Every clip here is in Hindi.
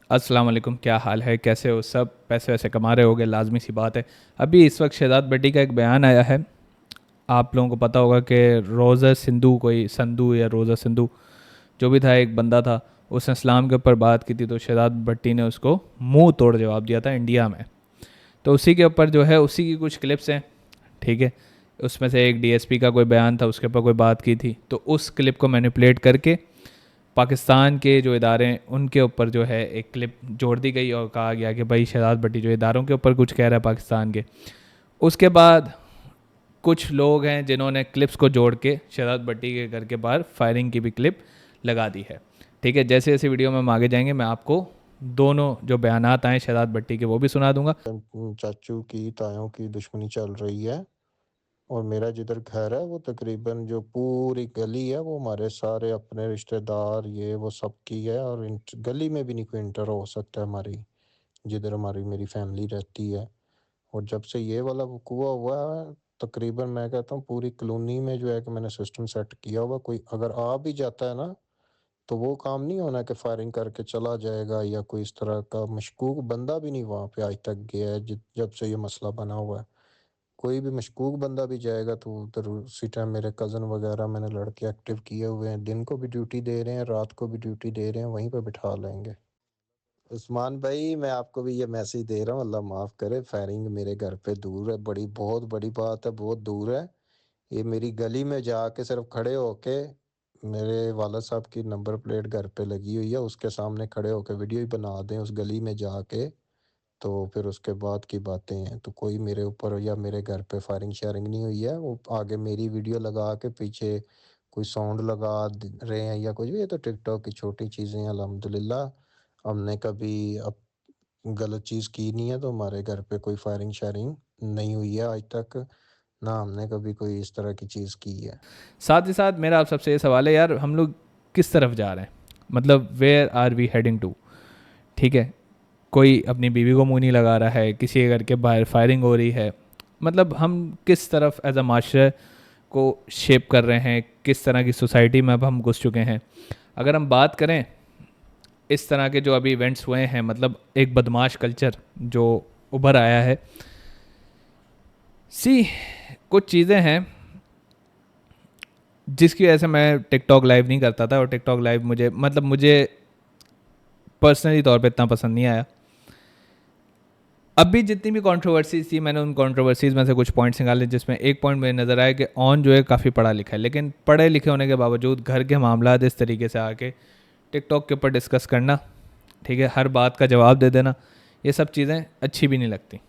अस्सलाम वालेकुम, क्या हाल है, कैसे हो सब? पैसे वैसे कमा रहे होगे, लाजमी सी बात है। अभी इस वक्त शहजाद भट्टी का एक बयान आया है। आप लोगों को पता होगा कि रोज़ा सिंधु, कोई संधू या रोज़ा सिंधु जो भी था, एक बंदा था, उसने इस्लाम के ऊपर बात की थी, तो शहजाद भट्टी ने उसको मुंह तोड़ जवाब दिया था इंडिया में। तो उसी के ऊपर जो है, उसी की कुछ क्लिप्स हैं, ठीक है। उसमें से एक डीएसपी का कोई बयान था, उसके ऊपर कोई बात की थी, तो उस क्लिप को मैनिपुलेट करके पाकिस्तान के जो इदारे हैं उनके ऊपर जो है एक क्लिप जोड़ दी गई और कहा गया कि भाई शहजाद भट्टी जो इदारों के ऊपर कुछ कह रहा है पाकिस्तान के। उसके बाद कुछ लोग हैं जिन्होंने क्लिप्स को जोड़ के शहजाद भट्टी के घर के बाहर फायरिंग की भी क्लिप लगा दी है। ठीक है, जैसे जैसे वीडियो में हम आगे जाएंगे मैं आपको दोनों जो बयानात आए शहजाद भट्टी के वो भी सुना दूंगा। चाचू की तायों की दुश्मनी चल रही है। और मेरा जिधर घर है वो तकरीबन जो पूरी गली है वो हमारे सारे अपने रिश्तेदार ये वो सबकी है, और गली में भी नहीं कोई इंटर हो सकता है हमारी, जिधर हमारी मेरी फैमिली रहती है। और जब से ये वाला वकूआ हुआ है, तकरीबन मैं कहता हूँ पूरी कॉलोनी में जो है कि मैंने सिस्टम सेट किया हुआ, कोई अगर आ भी जाता है ना, तो वो काम नहीं होना कि फायरिंग करके चला जाएगा, या कोई इस तरह का मशकूक बंदा भी नहीं वहाँ पे आज तक गया है। जब से ये मसला बना हुआ है, कोई भी मशकूक बंदा भी जाएगा तो उधर उसी टाइम मेरे कज़न वगैरह मैंने लड़के एक्टिव किए हुए हैं, दिन को भी ड्यूटी दे रहे हैं, रात को भी ड्यूटी दे रहे हैं, वहीं पे बिठा लेंगे। उस्मान भाई, मैं आपको भी ये मैसेज दे रहा हूँ, अल्लाह माफ़ करे, फायरिंग मेरे घर पे दूर है, बड़ी बहुत बड़ी बात है, बहुत दूर है। ये मेरी गली में जाके सिर्फ खड़े होके, मेरे वाला साहब की नंबर प्लेट घर पे लगी हुई है, उसके सामने खड़े होके वीडियो ही बना दें उस गली में जाके, तो फिर उसके बाद की बातें हैं। तो कोई मेरे ऊपर या मेरे घर पे फायरिंग शायरिंग नहीं हुई है। वो आगे मेरी वीडियो लगा के पीछे कोई साउंड लगा रहे हैं या कुछ भी, ये तो टिकटॉक की छोटी चीज़ें हैं अल्हम्दुलिल्लाह। हमने कभी अब गलत चीज़ की नहीं है, तो हमारे घर पे कोई फायरिंग शायरिंग नहीं हुई है आज तक, ना हमने कभी कोई इस तरह की चीज़ की है। साथ ही साथ मेरा आप सबसे ये सवाल है यार, हम लोग किस तरफ जा रहे हैं? मतलब where are we heading to? ठीक है, कोई अपनी बीवी को मुंह नहीं लगा रहा है, किसी के घर के बाहर फायरिंग हो रही है। मतलब हम किस तरफ एज अ माशरे को शेप कर रहे हैं, किस तरह की सोसाइटी में अब हम घुस चुके हैं? अगर हम बात करें इस तरह के जो अभी इवेंट्स हुए हैं, मतलब एक बदमाश कल्चर जो उभर आया है। सी, कुछ चीज़ें हैं जिसकी वजह से मैं टिकटॉक लाइव नहीं करता था, और टिकटॉक लाइव मुझे, मतलब मुझे पर्सनली तौर पे इतना पसंद नहीं आया। अभी जितनी भी कंट्रोवर्सीज थी, मैंने उन कंट्रोवर्सीज में से कुछ पॉइंट्स निकाले, जिसमें एक पॉइंट मुझे नज़र आया कि ऑन जो है काफ़ी पढ़ा लिखा है, लेकिन पढ़े लिखे होने के बावजूद घर के मामला इस तरीके से आके टिकटॉक के ऊपर डिस्कस करना, ठीक है, हर बात का जवाब दे देना, ये सब चीज़ें अच्छी भी नहीं लगती।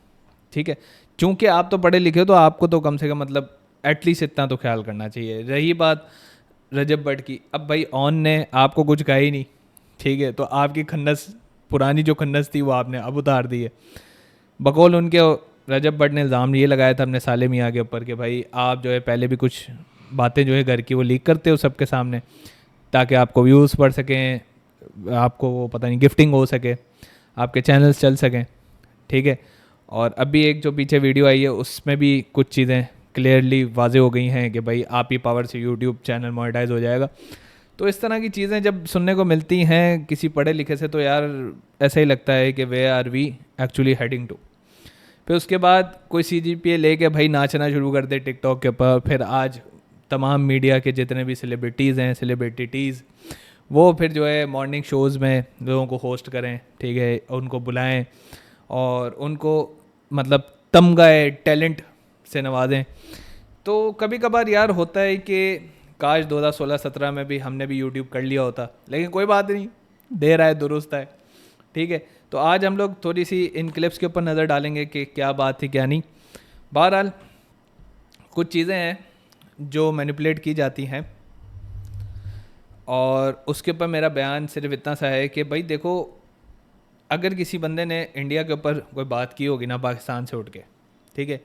ठीक है, चूंकि आप तो पढ़े लिखे हो तो आपको तो कम से कम मतलब एटलीस्ट इतना तो ख्याल करना चाहिए। रही बात रजब भट्ट की, अब भाई ऑन ने आपको कुछ कहा ही नहीं, ठीक है, तो आपकी खन्नस, पुरानी जो खन्नस थी वो आपने अब उतार दी है। बकौल उनके रजब भट्ट ने इल्ज़ाम ये लगाया था अपने साले मियाँ के ऊपर कि भाई आप जो है पहले भी कुछ बातें जो है घर की वो लीक करते हो सबके सामने, ताकि आपको व्यूज़ पढ़ सकें, आपको वो पता नहीं गिफ्टिंग हो सके, आपके चैनल्स चल सकें। ठीक है, और अभी एक जो पीछे वीडियो आई है उसमें भी कुछ चीज़ें क्लियरली वाजे हो गई हैं कि भाई आप ही पावर से यूट्यूब चैनल मोनेटाइज हो जाएगा। तो इस तरह की चीज़ें जब सुनने को मिलती हैं किसी पढ़े लिखे से, तो यार ऐसा ही लगता है कि where are we actually heading to. फिर उसके बाद कोई सी जी पी ए लेके भाई नाचना शुरू कर दे टिकटॉक के ऊपर। फिर आज तमाम मीडिया के जितने भी सेलिब्रिटीज़ हैं, सेलिब्रिटीज़, वो फिर जो है मॉर्निंग शोज़ में लोगों को होस्ट करें, ठीक है, उनको बुलाएं और उनको मतलब तमगाए टैलेंट से नवाजें। तो कभी कभार यार होता है कि काश 2016-17 में भी हमने भी यूट्यूब कर लिया होता, लेकिन कोई बात नहीं, देर आए दुरुस्त है। ठीक है, तो आज हम लोग थोड़ी सी इन क्लिप्स के ऊपर नज़र डालेंगे कि क्या बात थी क्या नहीं। बहरहाल कुछ चीज़ें हैं जो मैनिपुलेट की जाती हैं, और उसके ऊपर मेरा बयान सिर्फ इतना सा है कि भाई देखो, अगर किसी बंदे ने इंडिया के ऊपर कोई बात की होगी ना पाकिस्तान से उठ के, ठीक है,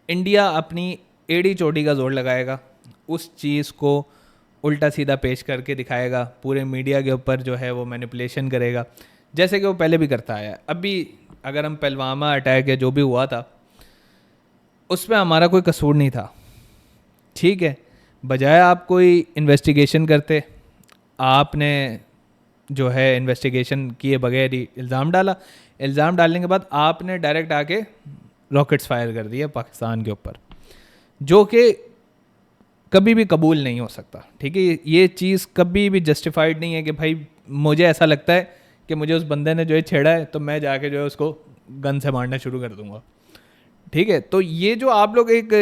इंडिया अपनी एड़ी चोटी का जोर लगाएगा, उस चीज़ को उल्टा सीधा पेश करके दिखाएगा, पूरे मीडिया के ऊपर जो है वो मैनिपुलेशन करेगा, जैसे कि वो पहले भी करता आया है। अभी अगर हम पुलवामा अटैक या जो भी हुआ था उसमें हमारा कोई कसूर नहीं था, ठीक है, बजाय आप कोई इन्वेस्टिगेशन करते, आपने जो है इन्वेस्टिगेशन किए बगैर ही इल्ज़ाम डाला। इल्ज़ाम डालने के बाद आपने डायरेक्ट आके रॉकेट्स फायर कर दिए पाकिस्तान के ऊपर, जो कि कभी भी कबूल नहीं हो सकता। ठीक है, ये चीज़ कभी भी जस्टिफाइड नहीं है कि भाई मुझे ऐसा लगता है कि मुझे उस बंदे ने जो है छेड़ा है तो मैं जाके जो है उसको गन से मारना शुरू कर दूंगा। ठीक है, तो ये जो आप लोग एक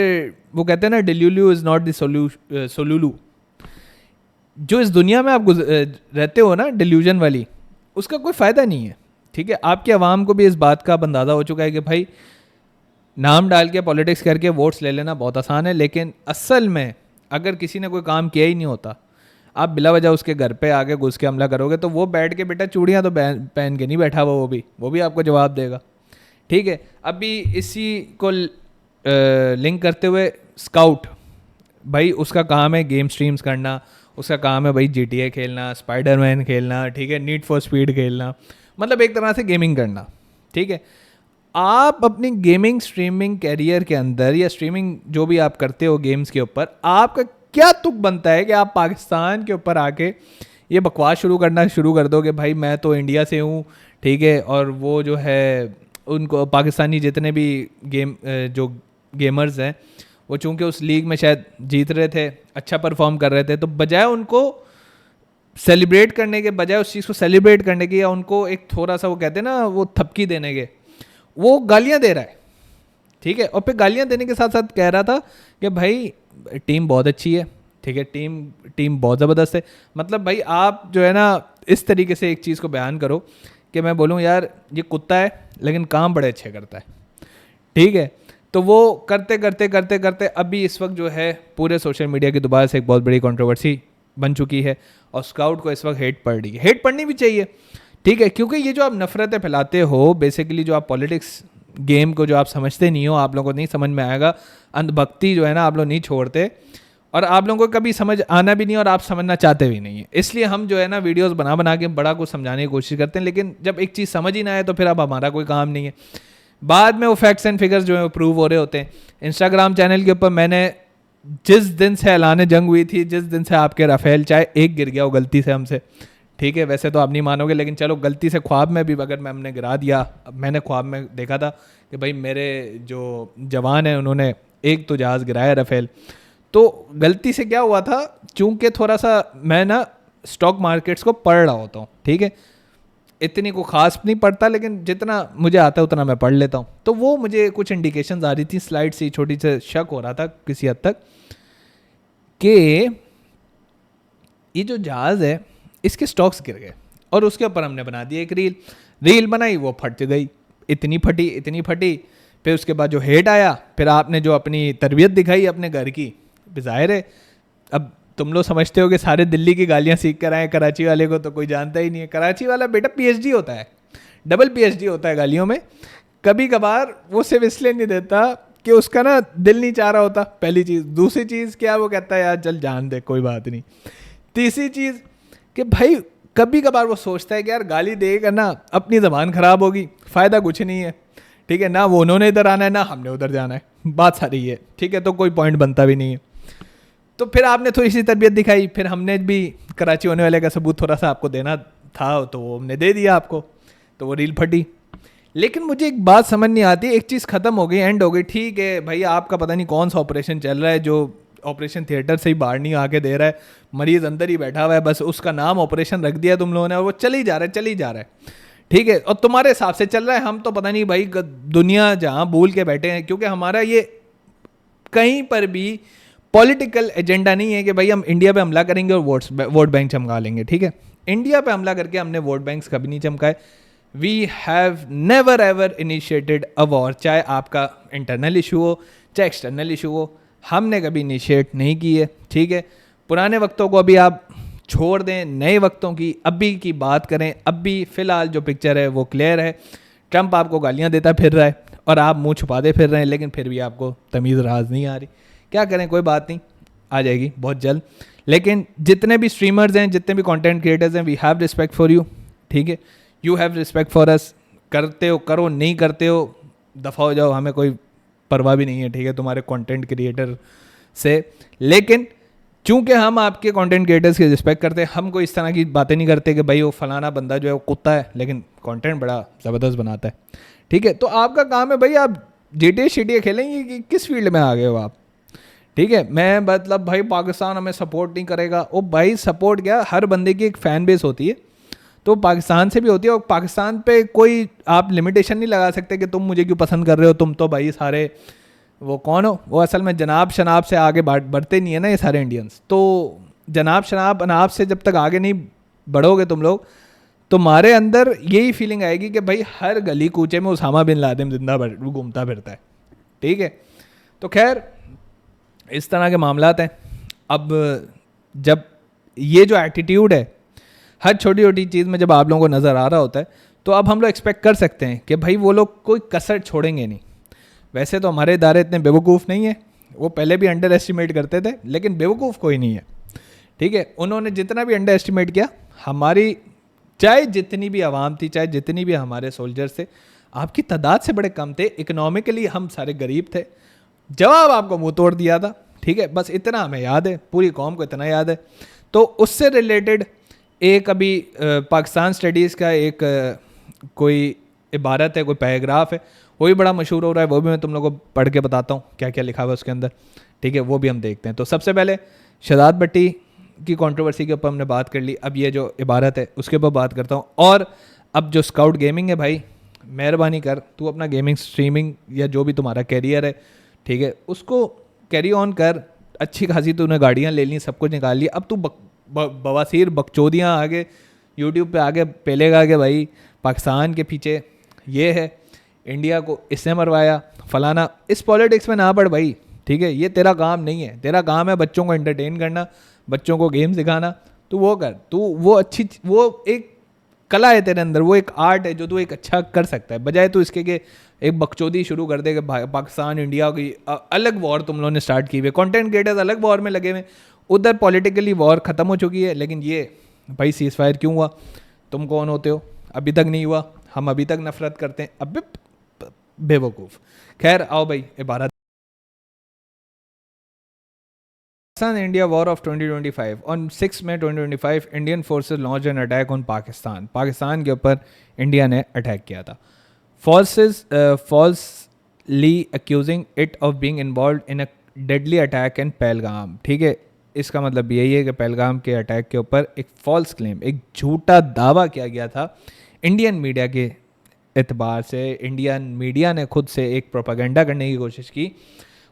वो कहते हैं ना, डिल्यूलू इज़ नॉट द सोलूलू, जो इस दुनिया में आप रहते हो ना डिल्यूजन वाली, उसका कोई फ़ायदा नहीं है। ठीक है, आपकी आवाम को भी इस बात का अब अंदाज़ा हो चुका है कि भाई नाम डाल के पॉलिटिक्स करके वोट्स ले लेना बहुत आसान है, लेकिन असल में अगर किसी ने कोई काम किया ही नहीं होता, आप बिला वजह उसके घर पे आके घुस के हमला करोगे तो वो बैठ के बेटा चूड़ियाँ तो पहन के नहीं बैठा हुआ, वो भी आपको जवाब देगा। ठीक है, अभी इसी को लिंक करते हुए स्काउट, भाई उसका काम है गेम स्ट्रीम्स करना, उसका काम है भाई GTA खेलना, स्पाइडरमैन खेलना, ठीक है, नीड फॉर स्पीड खेलना, मतलब एक तरह से गेमिंग करना। ठीक है, आप अपनी गेमिंग स्ट्रीमिंग कैरियर के अंदर या स्ट्रीमिंग जो भी आप करते हो गेम्स के ऊपर, आपका क्या तुक बनता है कि आप पाकिस्तान के ऊपर आके ये बकवास शुरू कर दो कि भाई मैं तो इंडिया से हूँ, ठीक है, और वो जो है उनको पाकिस्तानी जितने भी जो गेमर्स हैं वो चूंकि उस लीग में शायद जीत रहे थे, अच्छा परफॉर्म कर रहे थे, तो बजाय उनको सेलिब्रेट करने के, बजाय उस चीज़ को सेलिब्रेट करने की या उनको एक थोड़ा सा वो कहते हैं ना वो थपकी देने के, वो गालियां दे रहा है। ठीक है, और फिर गालियां देने के साथ साथ कह रहा था कि भाई टीम बहुत अच्छी है, ठीक है, टीम बहुत ज़बरदस्त है। मतलब भाई आप जो है ना इस तरीके से एक चीज़ को बयान करो कि मैं बोलूँ यार ये कुत्ता है लेकिन काम बड़े अच्छे करता है। ठीक है, तो वो करते करते करते करते अभी इस वक्त जो है पूरे सोशल मीडिया की दोबारा से एक बहुत बड़ी कंट्रोवर्सी बन चुकी है, और स्काउट को इस वक्त हेट पड़ रही है। हेट पड़नी भी चाहिए, ठीक है, क्योंकि ये जो आप नफरतें फैलाते हो, बेसिकली जो आप पॉलिटिक्स गेम को जो आप समझते नहीं हो, आप लोगों को नहीं समझ में आएगा, अंधभक्ति जो है ना आप लोग नहीं छोड़ते, और आप लोगों को कभी समझ आना भी नहीं और आप समझना चाहते भी नहीं है। इसलिए हम जो है ना वीडियोस बना के बड़ा कुछ समझाने की कोशिश करते हैं, लेकिन जब एक चीज़ समझ ही ना आए तो फिर अब हमारा कोई काम नहीं है। बाद में वो फैक्ट्स एंड फिगर्स जो है प्रूव हो रहे होते हैं। इंस्टाग्राम चैनल के ऊपर मैंने जिस दिन से ऐलान जंग हुई थी, जिस दिन से आपके राफेल चाहे एक गिर गया वो गलती से हमसे, ठीक है, वैसे तो आप नहीं मानोगे लेकिन चलो गलती से ख्वाब में भी अगर हमने गिरा दिया, मैंने ख्वाब में देखा था कि भाई मेरे जो जवान हैं उन्होंने एक तो जहाज़ गिराया राफेल, तो गलती से क्या हुआ था, चूंकि थोड़ा सा मैं ना स्टॉक मार्केट्स को पढ़ रहा होता हूँ, ठीक है, इतनी को खास नहीं पढ़ता लेकिन जितना मुझे आता है उतना मैं पढ़ लेता हूँ, तो वो मुझे कुछ इंडिकेशंस आ रही थी स्लाइड से, छोटी से शक हो रहा था किसी हद तक कि ये जो जहाज़ है इसके स्टॉक्स गिर गए, और उसके ऊपर हमने बना दी एक रील बनाई, वो फट गई, इतनी फटी, फिर उसके बाद जो हेट आया, फिर आपने जो अपनी तरबियत दिखाई अपने घर की, जाहिर है अब तुम लोग समझते हो कि सारे दिल्ली की गालियाँ सीख कर आए, कराची वाले को तो कोई जानता ही नहीं है। कराची वाला बेटा PhD होता है, डबल PhD होता है गालियों में। कभी कभार वो सिर्फ इसलिए नहीं देता कि उसका ना दिल नहीं चाह रहा होता, पहली चीज़। दूसरी चीज़ क्या, वो कहता है यार चल जान दे कोई बात नहीं। तीसरी चीज़ कि भाई कभी कभार वो सोचता है कि यार गाली देगा ना अपनी ज़बान ख़राब होगी, फ़ायदा कुछ नहीं है, ठीक है, ना वो उन्होंने इधर आना है ना हमने उधर जाना है, बात सारी है, ठीक है, तो कोई पॉइंट बनता भी नहीं है। तो फिर आपने थोड़ी सी तरबियत दिखाई, फिर हमने भी कराची होने वाले का सबूत थोड़ा सा आपको देना था तो वो हमने दे दिया आपको, तो वो रील फटी। लेकिन मुझे एक बात समझ नहीं आती, एक चीज़ ख़त्म हो गई, एंड हो गई, ठीक है भाई आपका पता नहीं कौन सा ऑपरेशन चल रहा है जो ऑपरेशन थिएटर से ही बाहर नहीं आके दे रहा है, मरीज़ अंदर ही बैठा हुआ है, बस उसका नाम ऑपरेशन रख दिया तुम लोगों ने और वो चल ही जा रहा है, ठीक है, और तुम्हारे हिसाब से चल रहा है। हम तो पता नहीं भाई दुनिया जहाँ भूल के बैठे हैं, क्योंकि हमारा ये कहीं पर भी पॉलिटिकल एजेंडा नहीं है कि भाई हम इंडिया पे हमला करेंगे और वोट बैंक चमका लेंगे, ठीक है। इंडिया पे हमला करके हमने वोट बैंक्स कभी नहीं चमकाए। We have never ever initiated a war, चाहे आपका इंटरनल इशू हो चाहे एक्सटर्नल इशू हो, हमने कभी इनिशिएट नहीं की है, ठीक है। पुराने वक्तों को अभी आप छोड़ दें, नए वक्तों की अभी की बात करें। अभी फ़िलहाल जो पिक्चर है वो क्लियर है, ट्रंप आपको गालियाँ देता फिर रहा है और आप मुंह छुपाते फिर रहे हैं, लेकिन फिर भी आपको तमीज़ राज नहीं आ रही। क्या करें, कोई बात नहीं, आ जाएगी बहुत जल्द। लेकिन जितने भी स्ट्रीमर्स हैं, जितने भी कंटेंट क्रिएटर्स हैं, we have respect for you, ठीक है, you have respect for us. करते हो करो, नहीं करते हो दफ़ा हो जाओ, हमें कोई परवाह भी नहीं है, ठीक है, तुम्हारे कंटेंट क्रिएटर से। लेकिन चूंकि हम आपके कंटेंट क्रिएटर्स की रिस्पेक्ट करते हैं, हम कोई इस तरह की बातें नहीं करते कि भाई वो फलाना बंदा जो है वो कुत्ता है लेकिन कंटेंट बड़ा ज़बरदस्त बनाता है, ठीक है। तो आपका काम है भाई, आप GTA शीटीए खेलेंगे कि किस फील्ड में आ गए हो आप, ठीक है। मैं मतलब भाई पाकिस्तान हमें सपोर्ट नहीं करेगा, ओ भाई सपोर्ट क्या, हर बंदे की एक फ़ैन बेस होती है, तो पाकिस्तान से भी होती है, और पाकिस्तान पे कोई आप लिमिटेशन नहीं लगा सकते कि तुम मुझे क्यों पसंद कर रहे हो, तुम तो भाई सारे वो कौन हो, वो असल में जनाब शनाब से आगे बढ़ते नहीं है ना ये सारे इंडियंस। तो जनाब शनाब अनाब से जब तक आगे नहीं बढ़ोगे तुम लोग, तुम्हारे अंदर यही फीलिंग आएगी कि भाई हर गली कूचे में उसामा बिन लादेन जिंदा घूमता फिरता है, ठीक है। तो खैर इस तरह के मामलात हैं। अब जब ये जो एटीट्यूड है हर छोटी छोटी चीज़ में जब आप लोगों को नज़र आ रहा होता है, तो अब हम लोग एक्सपेक्ट कर सकते हैं कि भाई वो लोग कोई कसर छोड़ेंगे नहीं। वैसे तो हमारे इदारे इतने बेवकूफ़ नहीं है, वो पहले भी अंडर एस्टिमेट करते थे, लेकिन बेवकूफ़ कोई नहीं है, ठीक है। उन्होंने जितना भी अंडर एस्टिमेट किया, हमारी चाहे जितनी भी आवाम थी, चाहे जितनी भी हमारे सोल्जर्स थे, आपकी तादाद से बड़े कम थे, इकोनॉमिकली हम सारे गरीब थे, जवाब आपको मुंह तोड़ दिया था, ठीक है। बस इतना हमें याद है, पूरी कौम को इतना याद है। तो उससे रिलेटेड एक अभी पाकिस्तान स्टडीज़ का एक कोई इबारत है, कोई पैराग्राफ है, वो भी बड़ा मशहूर हो रहा है, वो भी मैं तुम लोगों को पढ़ के बताता हूँ क्या क्या लिखा हुआ है उसके अंदर, ठीक है। वो भी हम देखते हैं। तो सबसे पहले शहजाद भट्टी की कंट्रोवर्सी के ऊपर हमने बात कर ली, अब ये जो इबारत है उसके ऊपर बात करता हूँ। और अब जो स्काउट गेमिंग है भाई, मेहरबानी कर तू अपना गेमिंग स्ट्रीमिंग या जो भी तुम्हारा कैरियर है, ठीक है, उसको कैरी ऑन कर। अच्छी खासी तूने गाड़ियाँ ले ली, सब कुछ निकाल लिया, अब तू बवासीर बकचोदियाँ आगे यूट्यूब पे आगे पेलेगा कि भाई पाकिस्तान के पीछे ये है, इंडिया को इसने मरवाया फलाना। इस पॉलिटिक्स में ना पड़ भाई, ठीक है। ये तेरा काम नहीं है, तेरा काम है बच्चों को एंटरटेन करना, बच्चों को गेम सिखाना, तू वो कर, तू वो अच्छी, वो एक कला है तेरे अंदर, वो एक आर्ट है जो तू एक अच्छा कर सकता है, बजाय तू इसके कि एक बकचोदी शुरू कर दे कि पाकिस्तान इंडिया की अलग वॉर तुम लोगों ने स्टार्ट की हुई है, कंटेंट क्रिएटर्स अलग वॉर में लगे हुए, उधर पॉलिटिकली वॉर ख़त्म हो चुकी है, लेकिन ये भाई सीज फायर क्यों हुआ, तुम कौन होते हो, अभी तक नहीं हुआ, हम अभी तक नफरत करते हैं, अब बेवकूफ़। खैर आओ भाई इबारत। Pakistan India War of 2025 on 6 May 2025 Indian forces launch an attack on Pakistan. Pakistan के ऊपर इंडिया ने अटैक किया था। Forces falsely accusing it of being involve in a deadly attack in Pahalgam, ठीक है। इसका मतलब यही है कि पहलगाम के अटैक के ऊपर एक फॉल्स क्लेम, एक झूठा दावा किया गया था इंडियन मीडिया के एतबार से। इंडियन मीडिया ने खुद से एक प्रोपागेंडा करने की कोशिश की।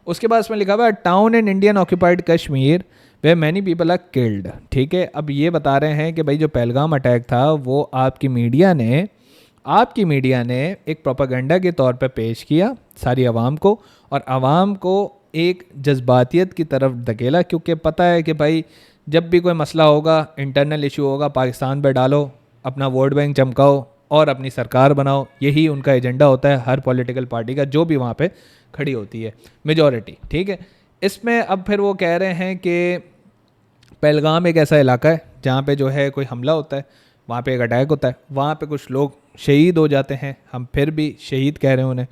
उसके बाद उसमें लिखा हुआ है town in Indian occupied Kashmir where many people are killed, ठीक है। अब ये बता रहे हैं कि भाई जो पहलगाम अटैक था वो आपकी मीडिया ने एक प्रोपागेंडा के तौर पर पेश किया सारी आवाम को, और आवाम को एक जज्बातियत की तरफ धकेला, क्योंकि पता है कि भाई जब भी कोई मसला होगा, इंटरनल इशू होगा, पाकिस्तान पे डालो, अपना वोट बैंक चमकाओ और अपनी सरकार बनाओ। यही उनका एजेंडा होता है हर पॉलिटिकल पार्टी का जो भी वहाँ पे खड़ी होती है, मेजॉरिटी, ठीक है। इसमें अब फिर वो कह रहे हैं कि पहलगाम एक ऐसा इलाका है जहाँ पे जो है कोई हमला होता है, वहाँ पे एक अटैक होता है, वहाँ पे कुछ लोग शहीद हो जाते हैं, हम फिर भी शहीद कह रहे हैं उन्हें,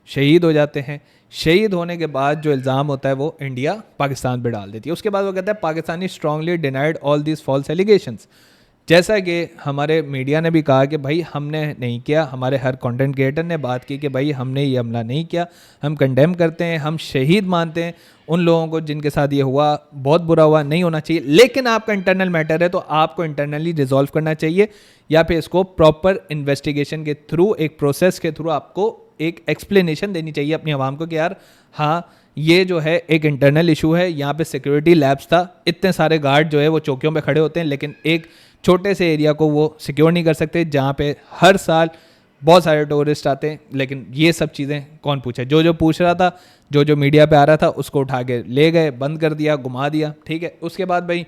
शहीद हो जाते हैं। शहीद होने के बाद जो इल्ज़ाम होता है वो इंडिया पाकिस्तान पे डाल देती है। उसके बाद वो कहता है Pakistani strongly denied all these false allegations. जैसा कि हमारे मीडिया ने भी कहा कि भाई हमने नहीं किया, हमारे हर कंटेंट क्रिएटर ने बात की कि भाई हमने ये हमला नहीं किया, हम कंडेम करते हैं, हम शहीद मानते हैं उन लोगों को जिनके साथ ये हुआ, बहुत बुरा हुआ, नहीं होना चाहिए, लेकिन आपका इंटरनल मैटर है तो आपको इंटरनली रिजॉल्व करना चाहिए, या फिर इसको प्रॉपर इन्वेस्टिगेशन के थ्रू, एक प्रोसेस के थ्रू आपको एक एक्सप्लेनेशन देनी चाहिए अपनी आवाम को कि यार हाँ ये जो है एक इंटरनल इशू है, यहाँ पे सिक्योरिटी लैब्स था, इतने सारे गार्ड जो है वो चौकियों पे खड़े होते हैं, लेकिन एक छोटे से एरिया को वो सिक्योर नहीं कर सकते जहाँ पे हर साल बहुत सारे टूरिस्ट आते हैं। लेकिन ये सब चीज़ें कौन पूछे, जो जो पूछ रहा था, जो जो मीडिया पे आ रहा था उसको उठा के ले गए, बंद कर दिया, घुमा दिया, ठीक है। उसके बाद भाई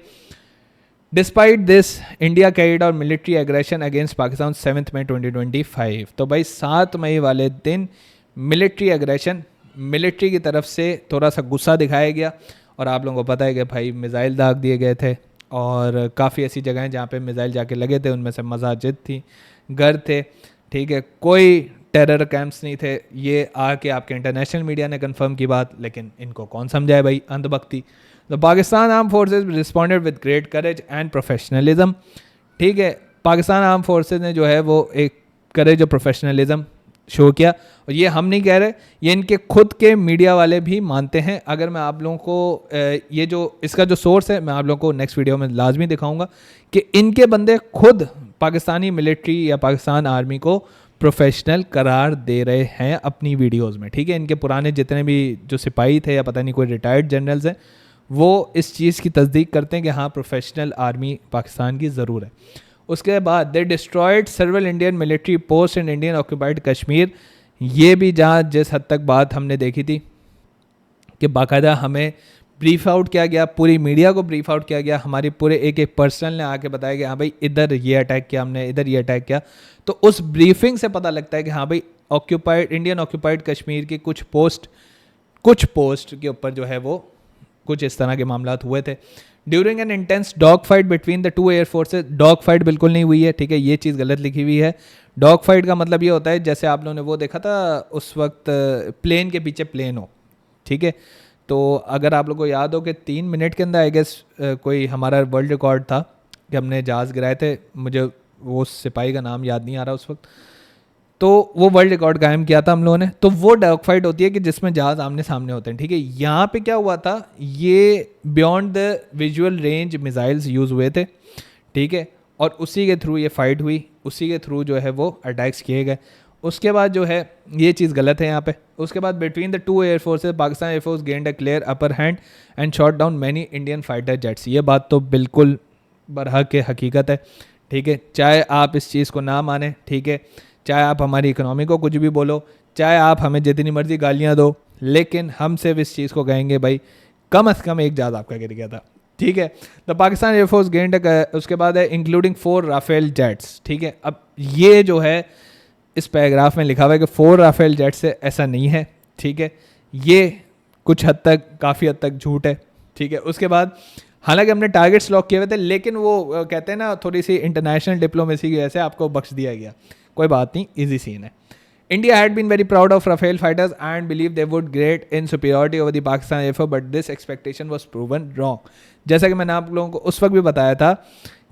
despite this India carried out military aggression against Pakistan 7 मई 2025। तो भाई 7 मई वाले दिन मिलिट्री एग्रेशन, मिलिट्री की तरफ से थोड़ा सा गुस्सा दिखाया गया, और आप लोगों को पता है कि भाई मिज़ाइल दाग दिए गए थे, और काफ़ी ऐसी जगह हैं जहाँ पे मिज़ाइल जाके लगे थे, उनमें से मसाजिद थी, घर थे, ठीक है, कोई टेरर कैंप्स नहीं थे। ये आके आपके इंटरनेशनल मीडिया ने कंफर्म की बात, लेकिन इनको कौन समझाए भाई, अंधभक्ति। The Pakistan armed forces responded with great courage and professionalism. ठीक है, पाकिस्तान आर्म फोर्सेज ने जो है वो एक करेज और प्रोफेशनलिज्म शो किया, और ये हम नहीं कह रहे, ये इनके खुद के मीडिया वाले भी मानते हैं। अगर मैं आप लोगों को ये जो इसका जो सोर्स है मैं आप लोगों को नेक्स्ट वीडियो में लाजमी दिखाऊंगा कि इनके बंदे खुद पाकिस्तानी मिलिट्री या पाकिस्तान आर्मी को प्रोफेशनल करार दे रहे हैं अपनी वीडियोस में। ठीक है, इनके पुराने जितने भी जो सिपाही थे या पता नहीं कोई रिटायर्ड जनरल्स हैं, वो इस चीज़ की तस्दीक करते हैं कि हाँ प्रोफेशनल आर्मी पाकिस्तान की ज़रूर है। उसके बाद they destroyed सर्वल Indian military post in Indian occupied Kashmir. ये भी जहाँ जिस हद तक बात हमने देखी थी कि बाकायदा हमें ब्रीफ आउट किया गया, पूरी मीडिया को ब्रीफ आउट किया गया, हमारी पूरे एक एक पर्सनल ने आके बताया कि हाँ भाई इधर ये अटैक किया हमने, इधर ये अटैक किया। तो उस ब्रीफिंग से पता लगता है कि हाँ भाई ऑक्यूपाइड इंडियन ऑक्यूपाइड कश्मीर की कुछ पोस्ट के ऊपर जो है वो कुछ इस तरह के मामला हुए थे। During an intense dog fight between the two air forces, dog fight बिल्कुल नहीं हुई है। ठीक है, ये चीज़ गलत लिखी हुई है। डॉग फाइट का मतलब ये होता है जैसे आप लोगों ने वो देखा था उस वक्त प्लेन के पीछे प्लेन हो। ठीक है, तो अगर आप लोग को याद हो कि 3 मिनट के अंदर आई गेस कोई हमारा वर्ल्ड रिकॉर्ड था कि हमने जहाज़ गिराए थे, मुझे वो सिपाही का नाम याद नहीं आ रहा उस वक्त, तो वो वर्ल्ड रिकॉर्ड कायम किया था हम लोगों ने। तो वो डॉग फाइट होती है कि जिसमें जहाज़ आमने सामने होते हैं। ठीक है, यहाँ पे क्या हुआ था, ये beyond the visual range missiles use हुए थे। ठीक है, और उसी के थ्रू ये फाइट हुई, उसी के थ्रू जो है वो अटैक्स किए गए। उसके बाद जो है ये चीज़ गलत है यहाँ पे। उसके बाद between the two air forces Pakistan air force gained a clear upper hand and shot down many Indian fighter jets. ये बात तो बिल्कुल बरहक हकीकत है। ठीक है, चाहे आप इस चीज़ को ना माने, ठीक है, चाहे आप हमारी इकोनॉमी को कुछ भी बोलो, चाहे आप हमें जितनी मर्जी गालियाँ दो, लेकिन हम सिर्फ इस चीज़ को कहेंगे भाई कम से कम एक जहाज़ आपका गिर गया था। ठीक है, द पाकिस्तान एयरफोर्स गेंड, उसके बाद है इंक्लूडिंग 4 राफेल जेट्स। ठीक है, अब ये जो है इस पैराग्राफ में लिखा हुआ है कि 4 राफेल जेट से, ऐसा नहीं है। ठीक है, ये कुछ हद तक काफ़ी हद तक झूठ है। ठीक है, उसके बाद हालांकि हमने टारगेट्स लॉक किए हुए थे, लेकिन वो कहते हैं ना थोड़ी सी इंटरनेशनल डिप्लोमेसी की वजह से आपको बख्श दिया गया, कोई बात नहीं, इजी सीन है। India had been very proud of Rafale fighters and believe they would great in superiority over the Pakistan air force but this expectation was proven wrong. जैसा कि मैंने आप लोगों को उस वक्त भी बताया था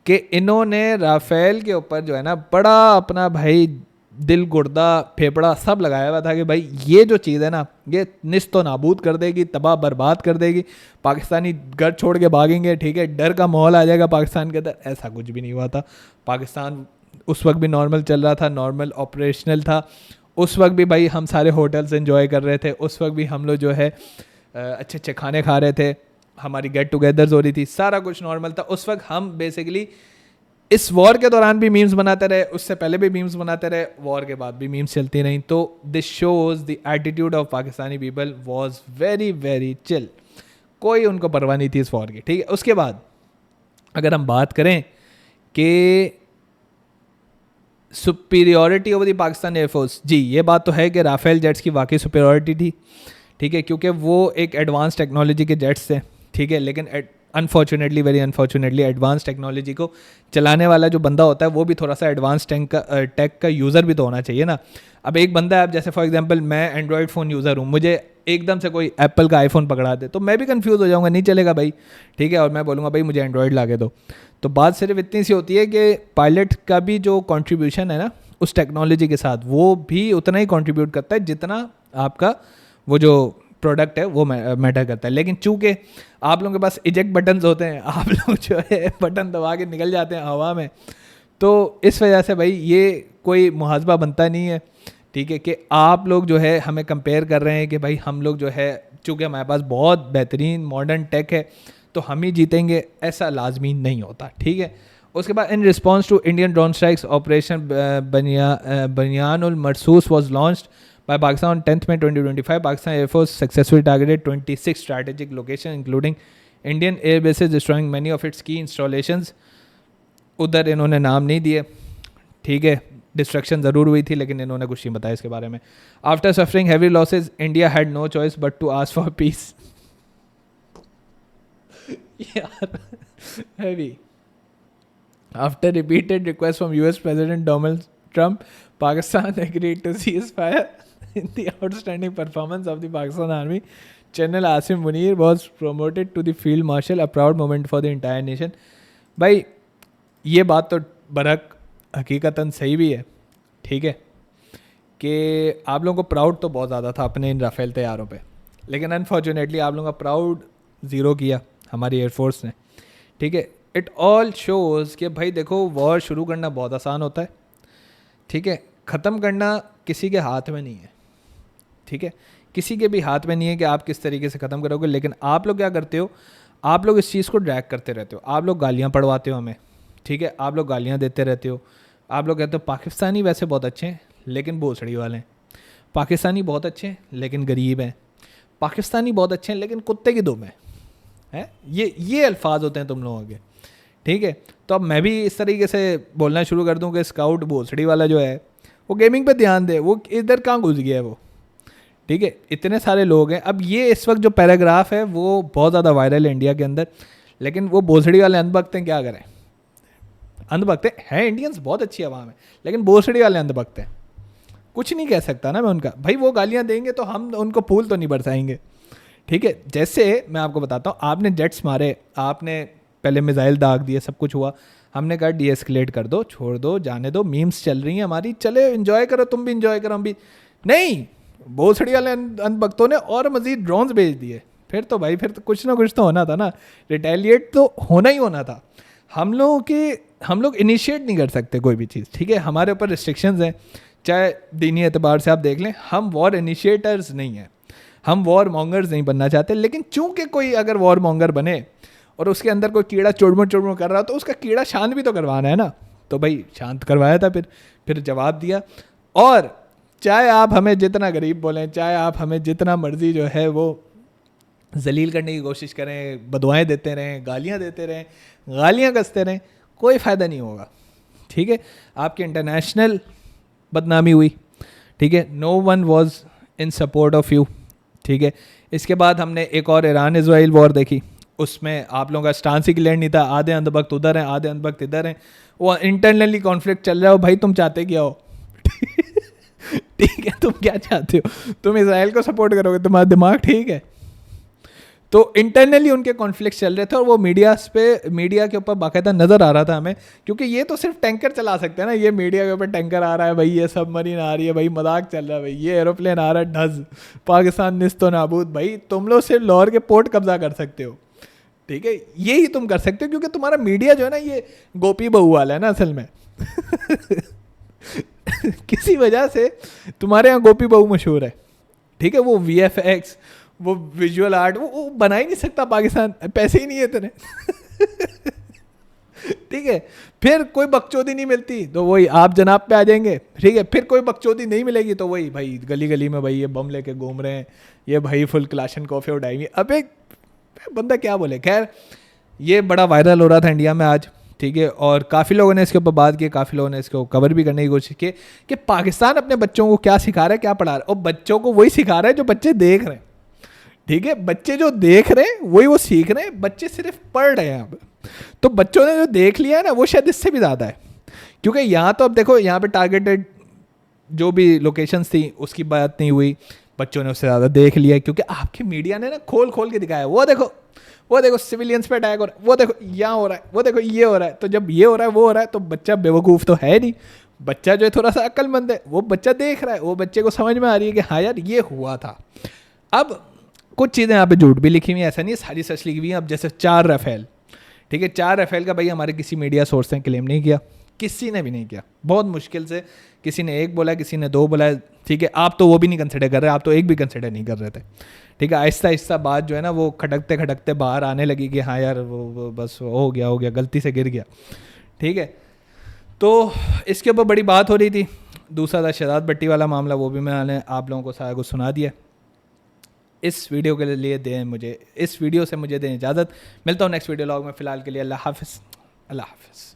कि इन्होंने राफेल के ऊपर जो है ना बड़ा अपना भाई दिल गुर्दा फेफड़ा सब लगाया हुआ था कि भाई ये जो चीज़ है ना ये निस्तो नाबूद कर देगी, तबाह बर्बाद कर देगी, पाकिस्तानी घर छोड़ के भागेंगे। ठीक है, डर का माहौल आ जाएगा पाकिस्तान के अंदर। ऐसा कुछ भी नहीं हुआ था। पाकिस्तान उस वक्त भी नॉर्मल चल रहा था, नॉर्मल ऑपरेशनल था। उस वक्त भी भाई हम सारे होटल्स एंजॉय कर रहे थे, उस वक्त भी हम लोग जो है अच्छे अच्छे खाने खा रहे थे, हमारी गेट टुगेदर्स हो रही थी, सारा कुछ नॉर्मल था। उस वक्त हम बेसिकली इस वॉर के दौरान भी मीम्स बनाते रहे, उससे पहले भी मीम्स बनाते रहे, वॉर के बाद भी मीम्स चलती रहीं। तो this shows the attitude of Pakistani people was very very chill, कोई उनको परवाह नहीं थी इस वॉर की। ठीक है, उसके बाद अगर हम बात करें कि superiority over the Pakistan air force, जी ये बात तो है कि राफेल जेट्स की वाकई सुपीरियॉरिटी थी। ठीक है, क्योंकि वो एक एडवांस टेक्नोलॉजी के जेट्स थे। ठीक है, लेकिन unfortunately, very unfortunately, advance technology को चलाने वाला जो बंदा होता है वो भी थोड़ा सा एडवांस टेक का यूज़र भी तो होना चाहिए ना। अब एक बंदा है, अब जैसे फॉर एग्जांपल मैं एंड्रॉयड फ़ोन यूज़र हूँ, मुझे एकदम से कोई एप्पल का आईफोन पकड़ा दे तो मैं भी कंफ्यूज हो जाऊँगा, नहीं चलेगा भाई। ठीक है, और मैं बोलूँगा भाई मुझे एंड्रॉयड ला के दो। तो बात सिर्फ इतनी सी होती है कि पायलट का भी जो कॉन्ट्रीब्यूशन है ना उस टेक्नोलॉजी के साथ, वो भी उतना ही कॉन्ट्रीब्यूट करता है जितना आपका वो जो प्रोडक्ट है वो मैटर करता है। लेकिन चूंकि आप लोगों के पास इजेक्ट बटन्स होते हैं, आप लोग जो है बटन दबा के निकल जाते हैं हवा में, तो इस वजह से भाई ये कोई मुहासबा बनता नहीं है। ठीक है, कि आप लोग जो है हमें कंपेयर कर रहे हैं कि भाई हम लोग जो है चूँकि हमारे पास बहुत बेहतरीन मॉडर्न टेक है तो हम ही जीतेंगे, ऐसा लाजमी नहीं होता। ठीक है, उसके बाद in response to Indian drone strikes operation Bunyanul Marsoos was launched by Pakistan on 10th May 2025. Pakistan Air Force successfully targeted 26 strategic locations including Indian air bases, destroying many of its key installations. उधर इन्होंने नाम नहीं दिए। ठीक है, डिस्ट्रक्शन ज़रूर हुई थी लेकिन इन्होंने कुछ नहीं बताया इसके बारे में। After suffering heavy losses India had no choice but to ask for peace. यार heavy. After repeated requests from US President Donald Trump, Pakistan agreed to cease fire in the outstanding performance of the Pakistan Army general Asim Munir was promoted to the field marshal, a proud moment for the entire nation. भाई ये बात तो बरहक हकीकतन सही भी है, ठीक है, कि आप लोगों को प्राउड तो बहुत ज़्यादा था अपने इन राफेल तैयारों पे, लेकिन अनफॉर्चुनेटली आप लोगों का प्राउड ज़ीरो किया हमारी एयरफोर्स ने, ठीक है। इट ऑल शोज़ कि भाई देखो वॉर शुरू करना बहुत आसान होता है, ठीक है, ख़त्म करना किसी के हाथ में नहीं है, ठीक है, किसी के भी हाथ में नहीं है कि आप किस तरीके से ख़त्म करोगे। लेकिन आप लोग क्या करते हो, आप लोग इस चीज़ को ड्रैग करते रहते हो, आप लोग गालियाँ पढ़वाते हो हमें, ठीक है, आप लोग गालियाँ देते रहते हो, आप लोग कहते हो पाकिस्तानी वैसे बहुत अच्छे हैं लेकिन भोसड़ी वाले हैं, पाकिस्तानी बहुत अच्छे हैं लेकिन गरीब हैं, पाकिस्तानी बहुत अच्छे हैं लेकिन कुत्ते की दुम है, ये अल्फाज होते हैं तुम लोगों के, ठीक है। तो अब मैं भी इस तरीके से बोलना शुरू कर दूं कि स्काउट भोसड़ी वाला जो है वो गेमिंग पे ध्यान दे, वो इधर कहाँ घुस गया है वो, ठीक है। इतने सारे लोग हैं, अब ये इस वक्त जो पैराग्राफ है वो बहुत ज़्यादा वायरल है इंडिया के अंदर, लेकिन वो भोसड़ी वाले अंधभक्त हैं, क्या करें, अंधभक्त हैं, इंडियंस बहुत अच्छी आवाम है लेकिन भोसड़ी वाले अंधभक्त हैं, कुछ नहीं कह सकता ना मैं उनका। भाई वो गालियाँ देंगे तो हम उनको फूल तो नहीं बरसाएंगे, ठीक है। जैसे मैं आपको बताता हूँ, आपने जेट्स मारे, आपने पहले मिसाइल दाग दिए, सब कुछ हुआ, हमने कहा डी एस्केलेट कर दो, छोड़ दो, जाने दो, मीम्स चल रही हैं हमारी, चले इन्जॉय करो, तुम भी इन्जॉय करो, हम भी नहीं। भोसड़ी वाले अंधभक्तों ने और मजीद ड्रोन्स भेज दिए, फिर तो भाई फिर तो कुछ ना कुछ तो होना था ना, रिटेलिएट तो होना ही होना था। हम लोग इनिशिएट नहीं कर सकते कोई भी चीज़, ठीक है, हमारे ऊपर रिस्ट्रिक्शंस हैं, चाहे दीनी एतबार से आप देख लें, हम वॉर इनिशिएटर्स नहीं हैं, हम वॉर मॉन्गर्स नहीं बनना चाहते। लेकिन चूंकि कोई अगर वॉर मॉन्गर बने और उसके अंदर कोई कीड़ा चुड़मुड़ चुड़मुड़ कर रहा हो तो उसका कीड़ा शांत भी तो करवाना है ना, तो भाई शांत करवाया था, फिर जवाब दिया। और चाहे आप हमें जितना गरीब बोलें, चाहे आप हमें जितना मर्जी जो है वो जलील करने की कोशिश करें, बदुआएं देते रहें, गालियाँ देते रहें, गालियाँ कसते रहें, कोई फ़ायदा नहीं होगा, ठीक है। आपकी इंटरनेशनल बदनामी हुई, ठीक है, no one was in support of you, ठीक है। इसके बाद हमने एक और ईरान इजराइल वॉर देखी, उसमें आप लोगों का स्टांस ही क्लियर नहीं था, आधे अंधभक्त उधर हैं, आधे अंधभक्त इधर हैं, वो इंटरनली कॉन्फ्लिक्ट चल रहा हो। भाई तुम चाहते क्या हो ठीक है, तुम क्या चाहते हो, तुम इसराइल को सपोर्ट करोगे, तुम्हारा दिमाग ठीक है। तो इंटरनली उनके कॉन्फ्लिक्ट चल रहे थे और वो मीडिया के ऊपर बाकायदा नज़र आ रहा था हमें, क्योंकि ये तो सिर्फ टैंकर चला सकते हैं ना, ये मीडिया के ऊपर टैंकर आ रहा है भाई, ये सबमरीन आ रही है भाई, मजाक चल रहा है भाई, ये एरोप्लेन आ रहा है ढज, पाकिस्तान निस्तो नाबूद। भाई तुम लोग सिर्फ लाहौर के पोर्ट कब्जा कर सकते हो, ठीक है, यही तुम कर सकते हो, क्योंकि तुम्हारा मीडिया जो है ना ये गोपी बहू वाला है ना असल में किसी वजह से तुम्हारे यहाँ गोपी बहू मशहूर है, ठीक है, वो VFX, वो विजुअल आर्ट वो बना ही नहीं सकता पाकिस्तान, पैसे ही नहीं है इतने ठीक है। फिर कोई बकचोदी नहीं मिलती तो वही आप जनाब पे आ जाएंगे, ठीक है, फिर कोई बकचोदी नहीं मिलेगी तो वही भाई गली गली में भाई ये बम लेके घूम रहे हैं, ये भाई फुल क्लाशन कॉफी उठाएंगे। अब एक बंदा क्या बोले। खैर ये बड़ा वायरल हो रहा था इंडिया में आज, ठीक है, और काफ़ी लोगों ने इसके ऊपर बात की, काफ़ी लोगों ने इसको कवर भी करने की कोशिश की कि पाकिस्तान अपने बच्चों को क्या सिखा रहा है, क्या पढ़ा रहा है, और बच्चों को वही सिखा रहा है जो बच्चे देख रहे हैं, ठीक है, बच्चे जो देख रहे हैं वही वो सीख रहे हैं, बच्चे सिर्फ पढ़ रहे हैं। अब तो बच्चों ने जो देख लिया है ना वो शायद इससे भी ज़्यादा है, क्योंकि यहाँ तो अब देखो यहाँ पे टारगेटेड जो भी लोकेशंस थी उसकी बात नहीं हुई, बच्चों ने उससे ज़्यादा देख लिया, क्योंकि आपकी मीडिया ने ना खोल खोल के दिखाया, वो देखो सिविलियंस पे अटैक हो रहा है, वो देखो यहाँ हो रहा है, वो देखो ये हो रहा है। तो जब ये हो रहा है वो हो रहा है तो बच्चा बेवकूफ़ तो है नहीं, बच्चा जो है थोड़ा सा अक्लमंद है, वो बच्चा देख रहा है, वो बच्चे को समझ में आ रही है कि हाँ यार ये हुआ था। अब कुछ चीज़ें यहाँ पे झूठ भी लिखी हुई हैं, ऐसा नहीं है सारी सच लिखी हुई हैं। अब जैसे 4 राफेल, ठीक है, 4 राफेल का भाई हमारे किसी मीडिया सोर्स ने क्लेम नहीं किया, किसी ने भी नहीं किया, बहुत मुश्किल से किसी ने 1 बोला, किसी ने 2 बोला, ठीक है। आप तो वो भी नहीं कंसिडर कर रहे, आप तो एक भी कंसिडर नहीं कर रहे थे, ठीक है। आहिस्ता आहिस्ता बात जो है ना वो खटकते खटकते बाहर आने लगी कि हाँ यार वो बस हो गया गलती से गिर गया, ठीक है। तो इसके ऊपर बड़ी बात हो रही थी। दूसरा था शहजाद भट्टी वाला मामला, वो भी मैंने आप लोगों को सारा कुछ सुना दिया। इस वीडियो के लिए इस वीडियो से मुझे दें इजाज़त। मिलता हूँ नेक्स्ट वीडियो लॉग में, फ़िलहाल के लिए अल्लाह हाफ़िज़।